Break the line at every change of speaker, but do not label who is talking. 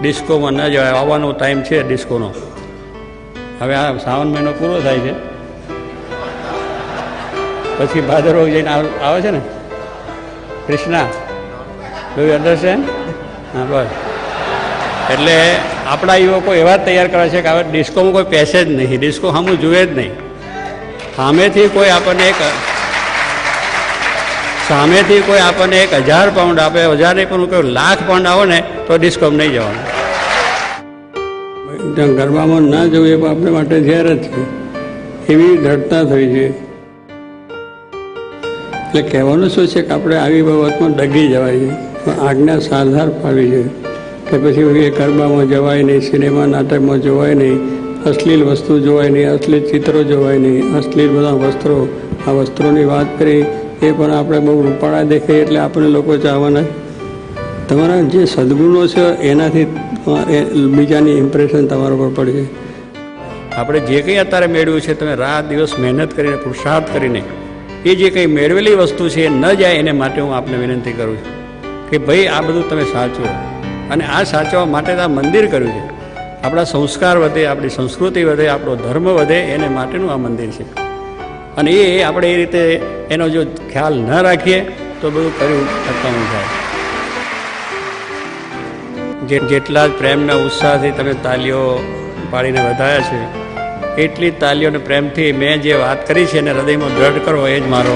ડિસ્કોમાં ન જવાય. આવવાનો ટાઈમ છે ડિસ્કોનો. હવે આ શ્રાવણ મહિનો પૂરો થાય છે, પછી ભાદરવો જઈને આવે છે ને કૃષ્ણા. Do you understand? હા, બસ. એટલે આપણા યુવકો એવા જ તૈયાર કરે છે કે હવે ડિસ્કોમાં કોઈ પેસે જ નહીં, ડિસ્કો સામું જુએ જ નહીં. સામેથી કોઈ આપણને 1000 પાઉન્ડ આપે, 1000 નહીં પણ કોઈ £1,00,000 આવો ને તો ડિસ્કોમાં નહીં જવાનું. ત્યાં ગરબામાં ના જવું એ આપણે માટે ઝેર જ છે, એવી દ્રઢતા થઈ છે. એટલે કહેવાનું શું છે કે આપણે આવી બાબતમાં ડગી જવાય છે, આજ્ઞા સારધાર પાડવી છે કે પછી એ ગરબામાં જવાય નહીં, સિનેમા નાટકમાં જોવાય નહીં, અશ્લીલ વસ્તુ જોવાય નહીં, અશ્લીલ ચિત્રો જોવાય નહીં, અશ્લીલ બધા વસ્ત્રો. આ વસ્ત્રોની વાત કરી એ પણ આપણે બહુ રૂપાળા દેખાય એટલે આપણે લોકો ચાહવાના. તમારા જે સદગુણો છે એનાથી બીજાની ઇમ્પ્રેશન તમારા પર પડશે. આપણે જે કંઈ અત્યારે મેળવ્યું છે, તમે રાત દિવસ મહેનત કરીને પુરુષાર્થ કરીને એ જે કંઈ મેળવેલી વસ્તુ છે એ ન જાય એને માટે હું આપને વિનંતી કરું છું કે ભાઈ આ બધું તમે સાચવો. અને આ સાચવવા માટે આ મંદિર કર્યું છે. આપણા સંસ્કાર વધે, આપણી સંસ્કૃતિ વધે, આપણો ધર્મ વધે એને માટેનું આ મંદિર છે. અને એ આપણે એ રીતે એનો જો ખ્યાલ ન રાખીએ તો બધું કર્યું અટકાવવું થાય. જેટલા જ પ્રેમના ઉત્સાહથી તમે તાલીઓ પાડીને વધાર્યા છે, એટલી જ તાલીઓ અને પ્રેમથી મેં જે વાત કરી છે એને હૃદયમાં દ્રઢ કરો, એ જ મારો